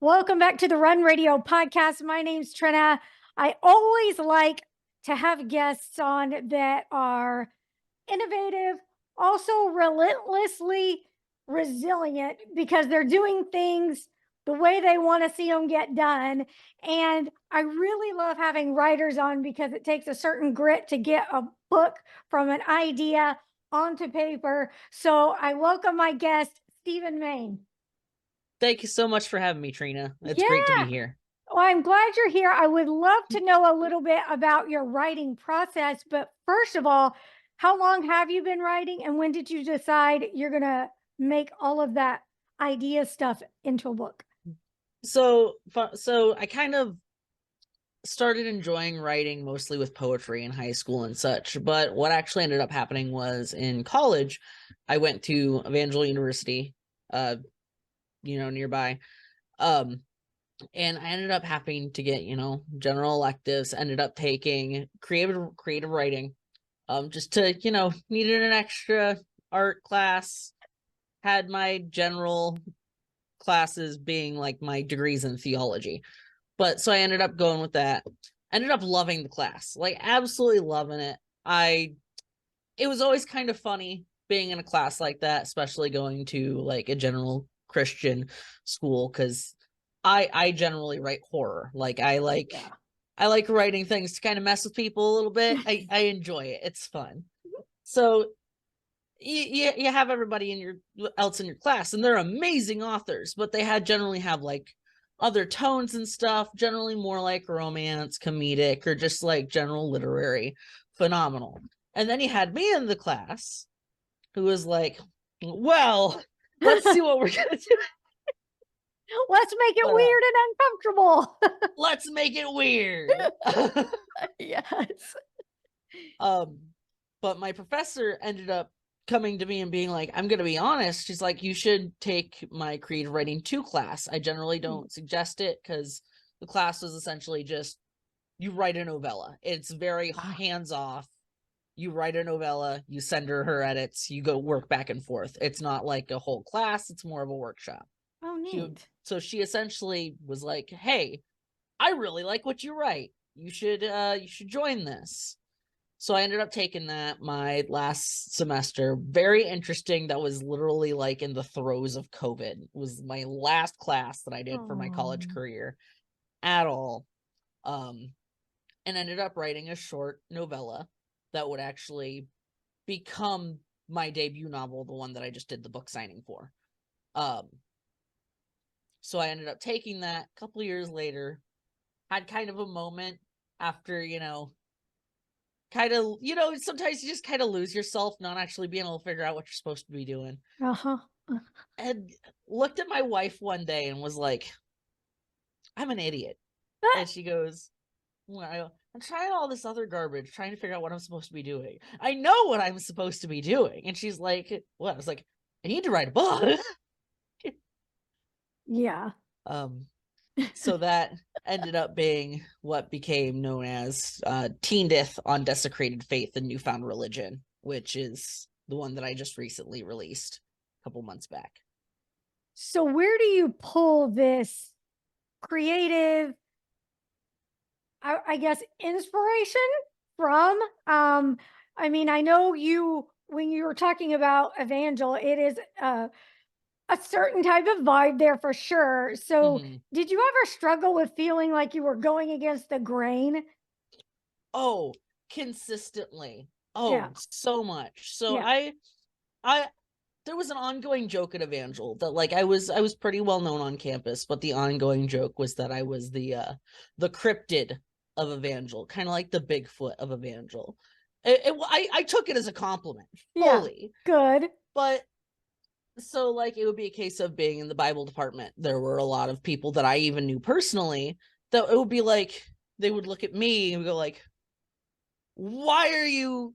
Welcome back to the Run Radio podcast. My name's Trina. I always like to have guests on that are innovative, also relentlessly resilient because they're doing things the way they want to see them get done. And I really love having writers on because it takes a certain grit to get a book from an idea onto paper. So I welcome my guest, Stephen Maine. Thank you so much for having me, Trina. It's great to be Yeah. here. Well, I'm glad you're here. I would love to know a little bit about your writing process. But first of all, how long have you been writing and when did you decide you're going to make all of that idea stuff into a book? So I kind of started enjoying writing mostly with poetry in high school and such. But what actually ended up happening was in college, I went to Evangel University, nearby. And I ended up having to get, general electives, ended up taking creative writing, just to, needed an extra art class, had my general classes being like my degrees in theology. But so I ended up going with that. Ended up loving the class, like absolutely loving it. It was always kind of funny being in a class like that, especially going to like a general Christian school, because I generally write horror. Like I like writing things to kind of mess with people a little bit. I enjoy it. It's fun. So you have everybody in your class, and they're amazing authors, but they generally have like other tones and stuff, generally more like romance, comedic, or just like general literary, phenomenal. And then you had me in the class who was like, well, let's see what we're gonna do. Let's make it weird and uncomfortable. Let's make it weird. Yes. But my professor ended up coming to me and being like, I'm gonna be honest, she's like, you should take my creative writing 2 class. I generally don't suggest it because the class was essentially just you write a novella. It's very hands-off. You write a novella, you send her edits, you go work back and forth. It's not like a whole class, it's more of a workshop. Oh, neat. So she essentially was like, hey, I really like what you write. You should join this. So I ended up taking that my last semester. Very interesting. That was literally like in the throes of COVID. It was my last class that I did for my college career at all. And ended up writing a short novella that would actually become my debut novel, the one that I just did the book signing for. So I ended up taking that a couple years later, had kind of a moment after, kind of, sometimes you just kind of lose yourself, not actually being able to figure out what you're supposed to be doing. And looked at my wife one day and was like, I'm an idiot. And she goes, well, I'm trying all this other garbage, trying to figure out what I'm supposed to be doing. I know what I'm supposed to be doing. And she's like, what? I was like, I need to write a book. Yeah. So that ended up being what became known as Teendith on Desecrated Faith and Newfound Religion, which is the one that I just recently released a couple months back. So where do you pull this creative, I guess, inspiration from? I mean, I know when you were talking about Evangel, it is a certain type of vibe there for sure. So did you ever struggle with feeling like you were going against the grain? Oh, consistently. Oh, Yeah. so much. So Yeah. I there was an ongoing joke at Evangel that like I was pretty well known on campus, but the ongoing joke was that I was the cryptid of Evangel, kind of like the Bigfoot of Evangel. I took it as a compliment fully. Yeah, good. But so like it would be a case of being in the Bible department. There were a lot of people that I even knew personally that it would be like they would look at me and go like, why are you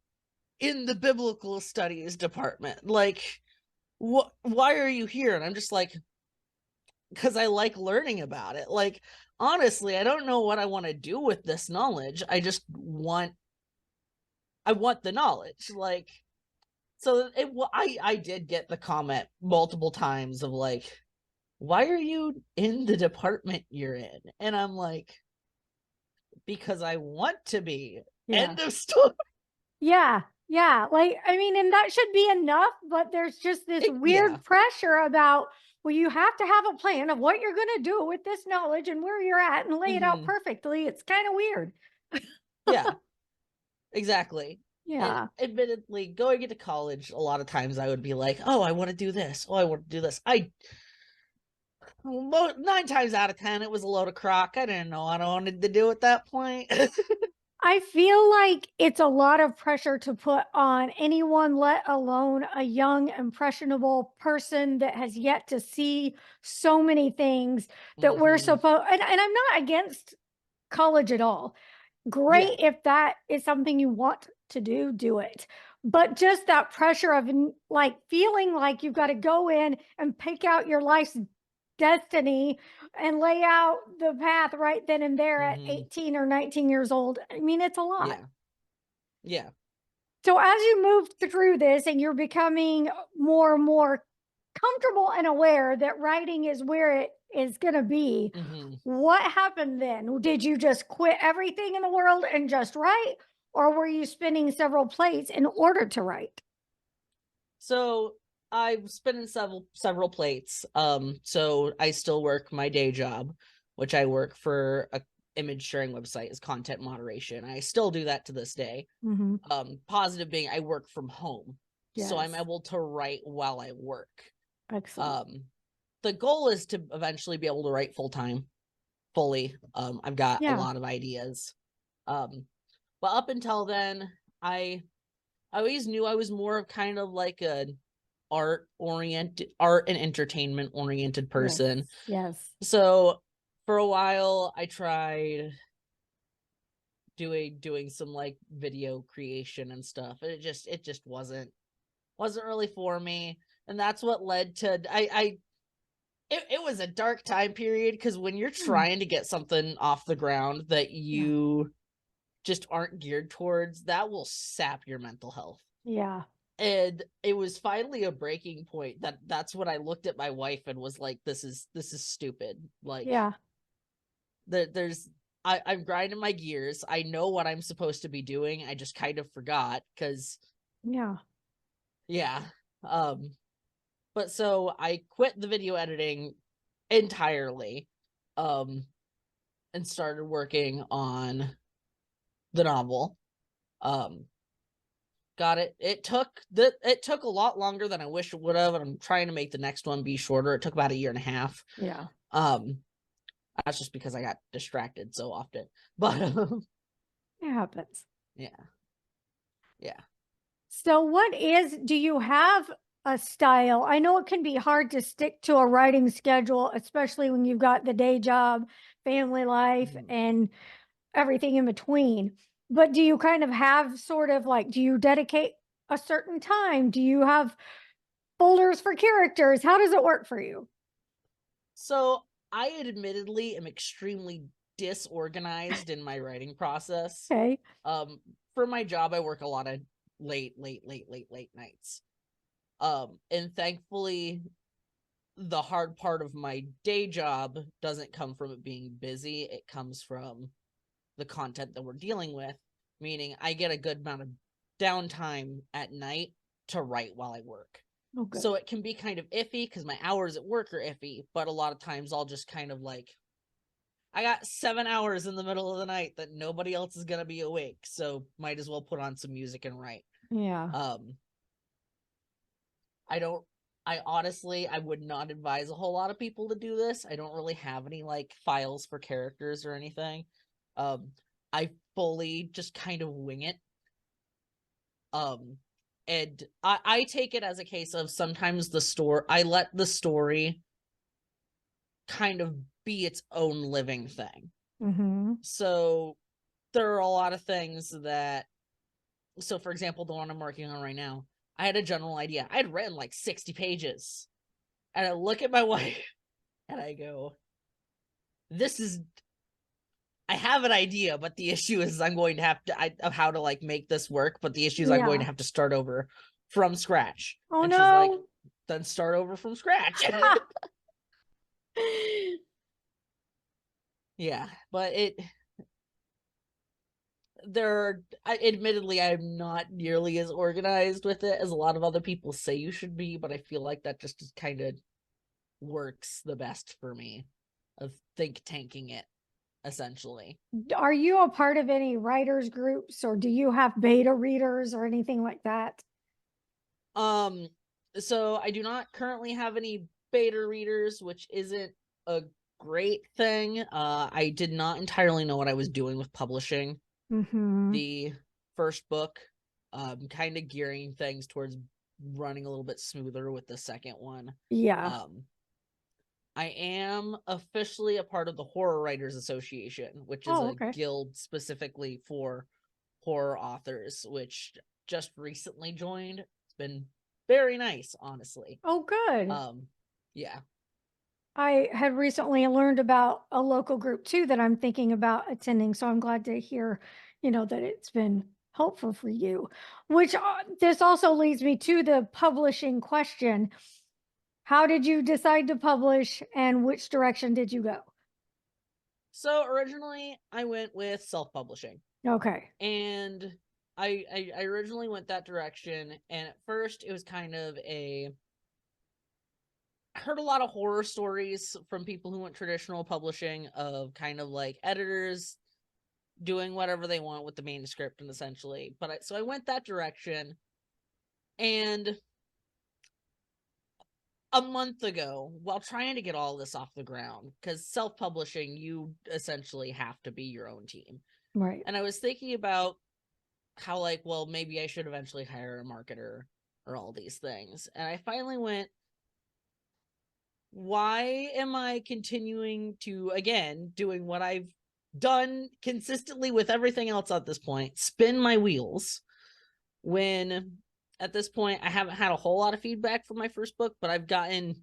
in the biblical studies department? Like, why are you here? And I'm just like, because I like learning about it. Like, honestly, I don't know what I want to do with this knowledge. I want the knowledge. Like, so I did get the comment multiple times of like, why are you in the department you're in? And I'm like, because I want to be. Yeah. End of story. Yeah. Yeah. Like, I mean, and that should be enough, but there's just this Yeah. weird pressure about, well, you have to have a plan of what you're going to do with this knowledge and where you're at and lay it out Hmm. perfectly. It's kind of weird. Yeah, exactly. And Yeah. admittedly, going into college, a lot of times I would be like, oh, I want to do this. Oh, I want to do this. 9 times out of 10, it was a load of crock. I didn't know what I wanted to do at that point. I feel like it's a lot of pressure to put on anyone, let alone a young, impressionable person that has yet to see so many things that we're Hmm. supposed, and I'm not against college at all. Yeah. Great if that is something you want to do, do it. But just that pressure of like feeling like you've got to go in and pick out your life's destiny and lay out the path right then and there at Hmm. 18 or 19 years old. I mean, it's a lot. Yeah. Yeah. So as you move through this and you're becoming more and more comfortable and aware that writing is where it is going to be, Hmm. what happened then? Did you just quit everything in the world and just write? Or were you spinning several plates in order to write? So I'm spinning several plates. So I still work my day job, which I work for a image sharing website as content moderation. I still do that to this day. Mm-hmm. Positive being I work from home. So I'm Yes. able to write while I work. Excellent. Um, the goal is to eventually be able to write full time, fully. I've got a Yeah. lot of ideas. Um, but up until then, I always knew I was more of kind of like a art and entertainment oriented Yes. person. Yes. So for a while I tried doing some like video creation and stuff. And it just wasn't really for me. And that's what led to it was a dark time period because when you're Hmm. trying to get something off the ground that Yeah. you just aren't geared towards, that will sap your mental health. Yeah. And it was finally a breaking point that's when I looked at my wife and was like, this is stupid. Like Yeah. there's I'm grinding my gears. I know what I'm supposed to be doing. I just kind of forgot because Yeah. yeah. Um but so I quit the video editing entirely, um and started working on the novel. Um Got it. It took a lot longer than I wish it would have, and I'm trying to make the next one be shorter. It took about a year and a half. Yeah. Um, that's just because I got distracted so often. But It happens. yeah, yeah. So, do you have a style? I know it can be hard to stick to a writing schedule, especially when you've got the day job, family life, Mhm. and everything in between. But do you kind of have sort of like, do you dedicate a certain time? Do you have folders for characters? How does it work for you? So I admittedly am extremely disorganized in my writing process. Okay. Um, for my job, I work a lot of late nights. And thankfully, the hard part of my day job doesn't come from it being busy. It comes from the content that we're dealing with, meaning I get a good amount of downtime at night to write while I work. Oh, good. So it can be kind of iffy because my hours at work are iffy, but a lot of times I'll just kind of like, I got 7 hours in the middle of the night that nobody else is going to be awake. So might as well put on some music and write. Yeah. Um, I don't, I honestly, I would not advise a whole lot of people to do this. I don't really have any like files for characters or anything. Um, I fully just kind of wing it. Um, and I take it as a case of sometimes I let the story kind of be its own living thing. Mm-hmm. So there are a lot of things that, so for example, the one I'm working on right now, I had a general idea. I had written like 60 pages. And I look at my wife and I go, this is, I have an idea, but the issue is I'm going to have to, of how to like make this work. But the issue is I'm going to Yeah. have to start over from scratch. Oh, And she's like, no. then start over from scratch. Yeah, but admittedly, I'm not nearly as organized with it as a lot of other people say you should be, but I feel like that just kind of works the best for me of think tanking it, essentially. Are you a part of any writers groups, or do you have beta readers or anything like that? Um, so I do not currently have any beta readers, which isn't a great thing. I did not entirely know what I was doing with publishing Mm-hmm. the first book. Kind of gearing things towards running a little bit smoother with the second one. Yeah. Um, I am officially a part of the Horror Writers Association, which is Oh, a okay. guild specifically for horror authors, which just recently joined. It's been very nice, honestly. Oh, good. Um, yeah. I had recently learned about a local group too that I'm thinking about attending. So I'm glad to hear, that it's been helpful for you. Which this also leads me to the publishing question. How did you decide to publish and which direction did you go? So originally I went with self-publishing. Okay. And I originally went that direction, and at first it was kind of I heard a lot of horror stories from people who went traditional publishing of kind of like editors doing whatever they want with the manuscript and essentially. So I went that direction, and a month ago, while trying to get all this off the ground, because self-publishing, you essentially have to be your own team. Right. And I was thinking about how, like, well, maybe I should eventually hire a marketer or all these things. And I finally went, why am I continuing to, again, doing what I've done consistently with everything else at this point, spin my wheels, when at this point I haven't had a whole lot of feedback from my first book, but I've gotten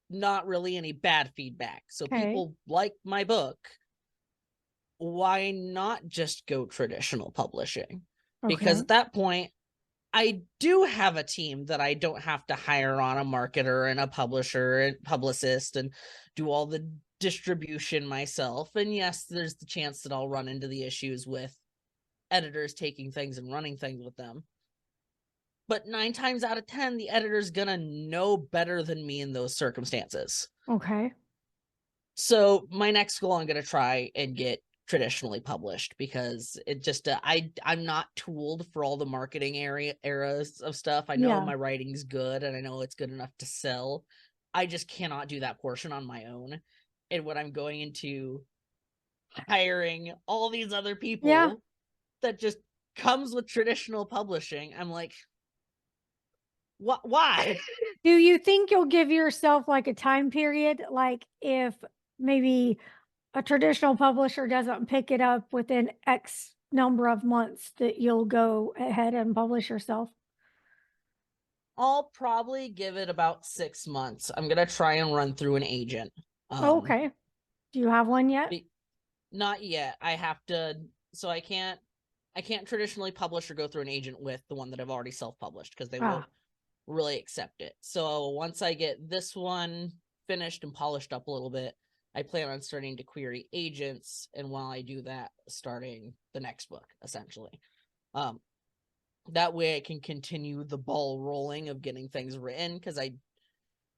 not really any bad feedback. So Okay. people like my book. Why not just go traditional publishing? Because Okay. at that point, I do have a team that I don't have to hire on a marketer and a publisher and publicist and do all the distribution myself. And yes, there's the chance that I'll run into the issues with editors taking things and running things with them. But 9 times out of 10, the editor's gonna know better than me in those circumstances. Okay. So my next goal, I'm gonna try and get traditionally published, because it just I'm not tooled for all the marketing eras of stuff. I know Yeah. my writing's good and I know it's good enough to sell. I just cannot do that portion on my own. And when I'm going into hiring all these other Yeah. people that just comes with traditional publishing, I'm like, what? Why? Do you think you'll give yourself like a time period? Like if maybe a traditional publisher doesn't pick it up within X number of months, that you'll go ahead and publish yourself? I'll probably give it about 6 months. I'm gonna try and run through an agent. Oh, Um, okay. Do you have one yet? be, Not yet. I have to. So I can't traditionally publish or go through an agent with the one that I've already self-published, because they won't Ah, really accept it. So once I get this one finished and polished up a little bit, I plan on starting to query agents, and while I do that, starting the next book, essentially. Um, that way I can continue the ball rolling of getting things written, because I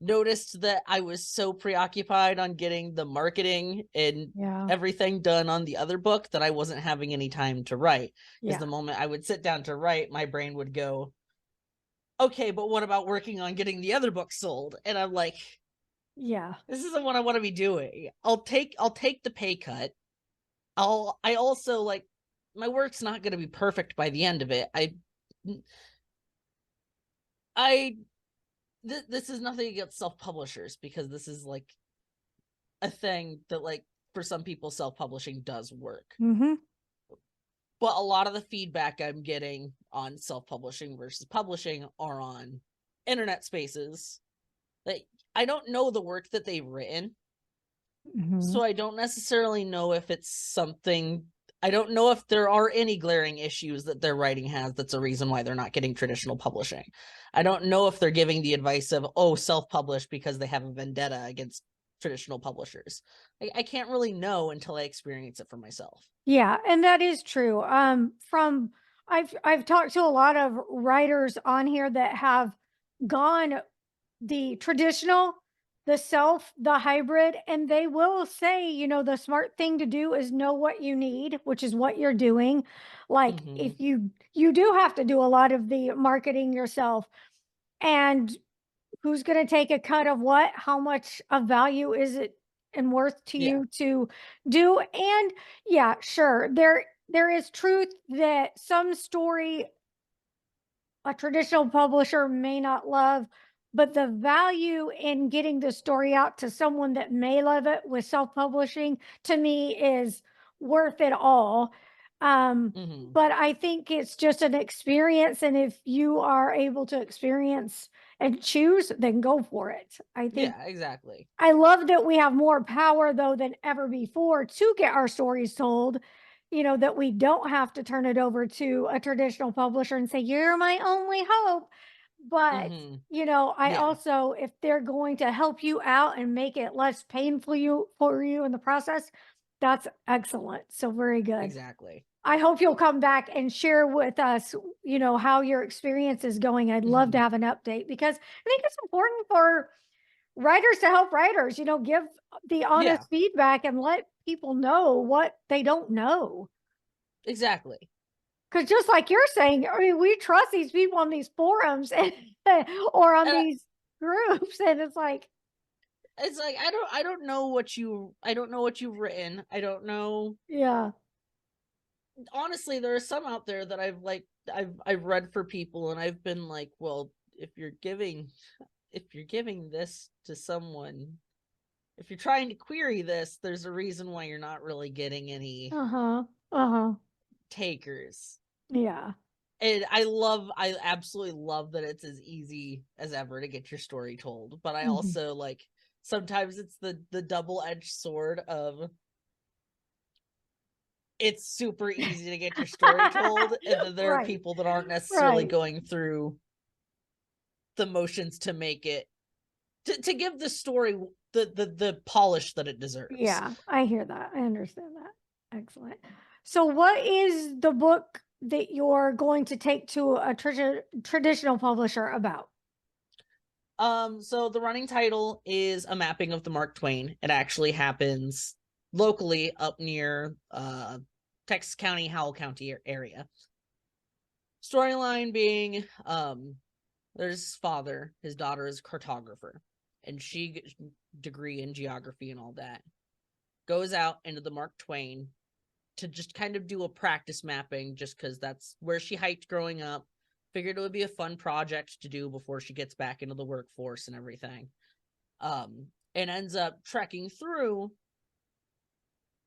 noticed that I was so preoccupied on getting the marketing and yeah. everything done on the other book that I wasn't having any time to write. Because Yeah. the moment I would sit down to write, my brain would go, okay, but what about working on getting the other book sold? And I'm like, Yeah. this isn't what I want to be doing. I'll take the pay cut. I also, like, my work's not going to be perfect by the end of it. I this is nothing against self-publishers, because this is like a thing that, like, for some people self-publishing does work. Mm-hmm. But a lot of the feedback I'm getting on self-publishing versus publishing are on internet spaces that I don't know the work that they've written. Mm-hmm. So I don't necessarily know if it's something, I don't know if there are any glaring issues that their writing has that's a reason why they're not getting traditional publishing. I don't know if they're giving the advice of, oh, self-publish because they have a vendetta against traditional publishers. I can't really know until I experience it for myself. Yeah, and that is true. From I've talked to a lot of writers on here that have gone the traditional, the self, the hybrid, and they will say, the smart thing to do is know what you need, which is what you're doing. Like Hmm. if you do have to do a lot of the marketing yourself, and who's going to take a cut of what? How much of value is it and worth to Yeah. you to do? And yeah, sure. There is truth that some story a traditional publisher may not love, but the value in getting the story out to someone that may love it with self-publishing to me is worth it all. Um, Hmm. but I think it's just an experience, and if you are able to experience and choose, then go for it. I think Yeah, exactly. I love that we have more power though than ever before to get our stories told, that we don't have to turn it over to a traditional publisher and say, "You're my only hope." But, Hmm. I Yeah, also, if they're going to help you out and make it less painful for you in the process, that's excellent. So very good. exactly. I hope you'll come back and share with us, how your experience is going. I'd love to Hmm. have an update because I think it's important for writers to help writers, give the Yeah, honest feedback and let people know what they don't know. exactly. Because just like you're saying, I mean, we trust these people on these forums and or on And these groups, and it's like, it's like I don't know what you've written. I don't know. yeah, Honestly, there are some out there that I've read for people, and I've been like, well, if you're giving this to someone, if you're trying to query this, there's a reason why you're not really getting any uh-huh, uh-huh, takers. yeah, And I absolutely love that it's as easy as ever to get your story told. But I mhm. also like sometimes it's the double-edged sword of it's super easy to get your story told, and then there are Right, people that aren't necessarily right. going through the motions to make it to give the story the polish that it deserves. Yeah, I hear that. I understand that. Excellent. So what is the book that you're going to take to a traditional publisher about? So the running title is A Mapping of the Mark Twain. It actually happens locally up near Texas County, Howell County area. Storyline being there's his father, his daughter is a cartographer, and she gets degree in geography and all that. Goes out into the Mark Twain to just kind of do a practice mapping just because that's where she hiked growing up. Figured it would be a fun project to do before she gets back into the workforce and everything. And ends up trekking through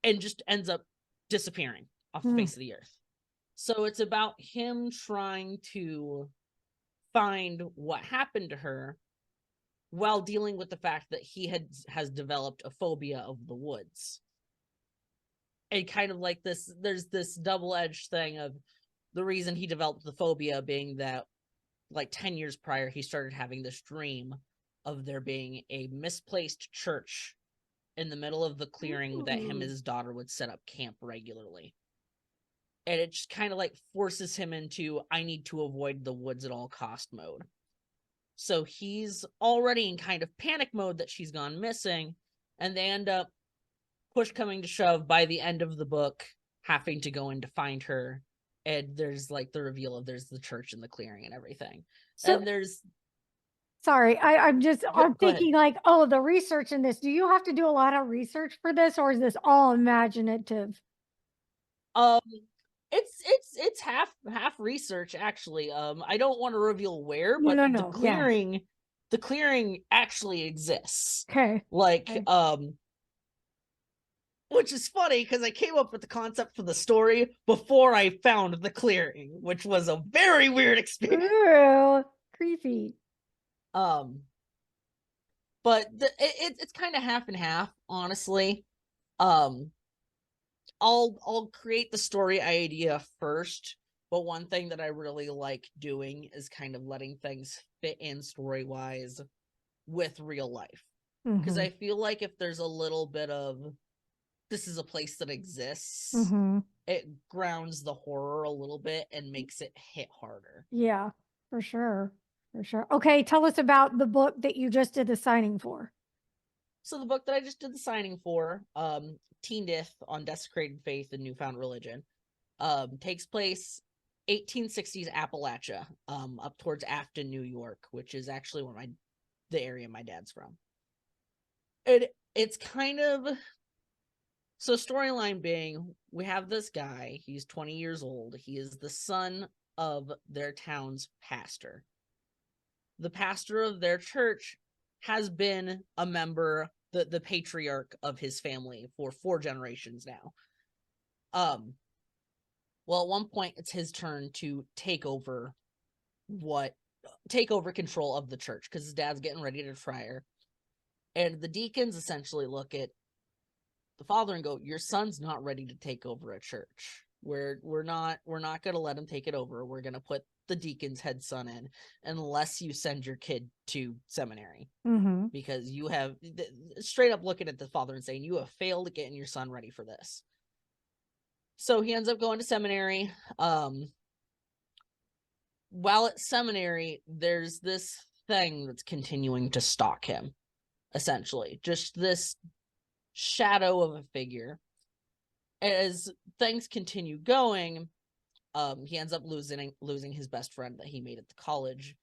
and just ends up disappearing off the Hmm. face of the earth. So it's about him trying to find what happened to her while dealing with the fact that he has developed a phobia of the woods. And kind of like this, there's this double-edged thing of the reason he developed the phobia being that like 10 years prior he started having this dream of there being a misplaced church in the middle of the clearing that him and Ooh. his daughter would set up camp regularly. And it just kind of like forces him into I need to avoid the woods at all cost mode. So he's already in kind of panic mode that she's gone missing, and they end up push coming to shove by the end of the book having to go in to find her. And there's like the reveal of there's the church in the clearing and everything. So And there's sorry, I'm go ahead. thinking like, oh, the research in this. Do you have to do a lot of research for this, or is this all imaginative? Um, it's half research actually. I don't want to reveal where, No, but no, no. Yeah. the clearing actually exists. Okay. Like Okay. which is funny because I came up with the concept for the story before I found the clearing, which was a very weird experience. Ooh, creepy. Um, but it's kind of half and half, honestly. Um, I'll create the story idea first, but one thing that I really like doing is kind of letting things fit in story wise with real life. because Mhm. I feel like if there's a little bit of this is a place that exists, Mhm. it grounds the horror a little bit and makes it hit harder. Yeah, for sure. For sure. Okay, tell us about the book that you just did the signing for. So the book that I just did the signing for, Teen Death on Desecrated Faith and Newfound Religion, takes place 1860s Appalachia, up towards Afton, New York, which is actually where the area my dad's from. It's kind of so storyline being we have this guy, he's 20 years old, he is the son of their town's pastor. The pastor of their church has been a member, the patriarch of his family for 4 generations now. Well, at one point it's his turn to take over control of the church because his dad's getting ready to retire. And the deacons essentially look at the father and go, your son's not ready to take over a church. We're not going to let him take it over. We're going to put the deacon's head son in unless you send your kid to seminary. Mhm. Because you have straight up looking at the father and saying you have failed at getting your son ready for this. So he ends up going to seminary. While at seminary, there's this thing that's continuing to stalk him, essentially. Just this shadow of a figure. As things continue going, he ends up losing his best friend that he made at the college.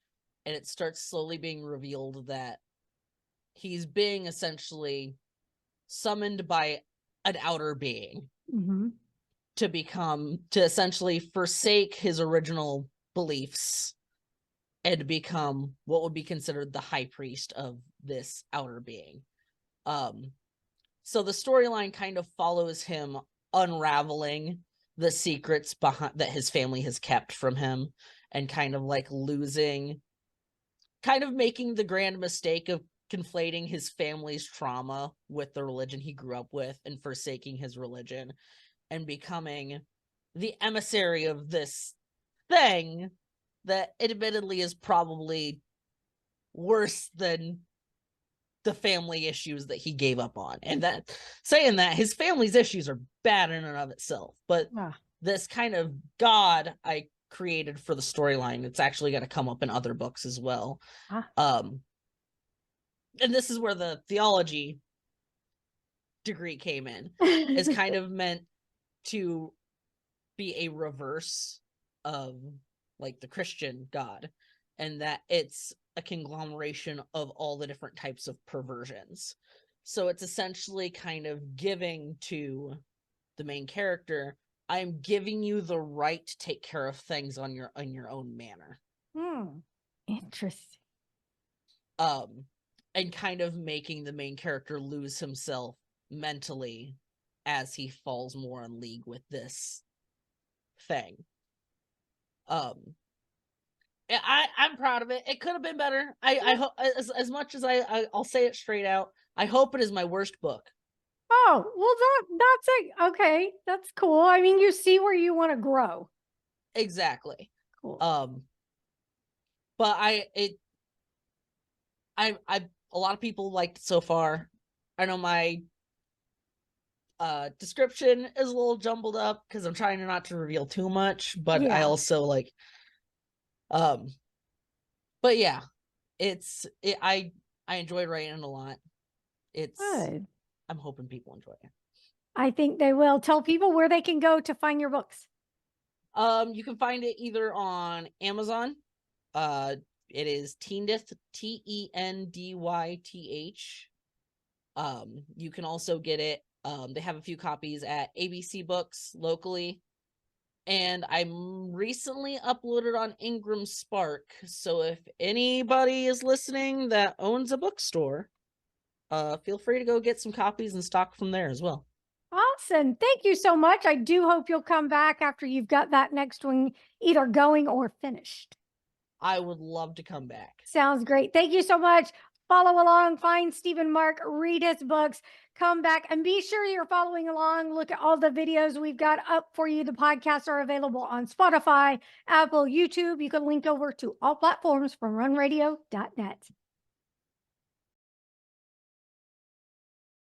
And it starts slowly being revealed that he's being essentially summoned by an outer being Mhm. to essentially forsake his original beliefs and become what would be considered the high priest of this outer being. So the storyline kind of follows him unraveling the secrets behind that his family has kept from him and kind of making the grand mistake of conflating his family's trauma with the religion he grew up with and forsaking his religion and becoming the emissary of this thing that admittedly is probably worse than the family issues that he gave up on. And that saying that his family's issues are bad in and of itself, but this kind of God I created for the storyline, it's actually going to come up in other books as well. And this is where the theology degree came in, is kind of meant to be a reverse of like the Christian God, and that it's a conglomeration of all the different types of perversions. So it's essentially kind of giving to the main character, I'm giving you the right to take care of things on your own manner. Interesting. And kind of making the main character lose himself mentally as he falls more in league with this thing. I'm proud of it. It could have been better. I hope as much as I'll say it straight out. I hope it is my worst book. Oh, well that's it. Okay, that's cool. I mean, you see where you want to grow. Exactly. Cool. But a lot of people liked it so far. I know my description is a little jumbled up because I'm trying not to reveal too much, but I also like but yeah, I enjoyed writing it a lot. Good. I'm hoping people enjoy it. I think they will. Tell people where they can go to find your books. You can find it either on Amazon. It is Teendyth, Tendyth. You can also get it. They have a few copies at ABC Books locally. And I'm recently uploaded on Ingram Spark. So if anybody is listening that owns a bookstore, feel free to go get some copies and stock from there as well. Awesome. Thank you so much. I do hope you'll come back after you've got that next one either going or finished. I would love to come back. Sounds great. Thank you so much. Follow along, find Stephen Mark, read his books, come back, and be sure you're following along. Look at all the videos we've got up for you. The podcasts are available on Spotify, Apple, YouTube. You can link over to all platforms from runradio.net.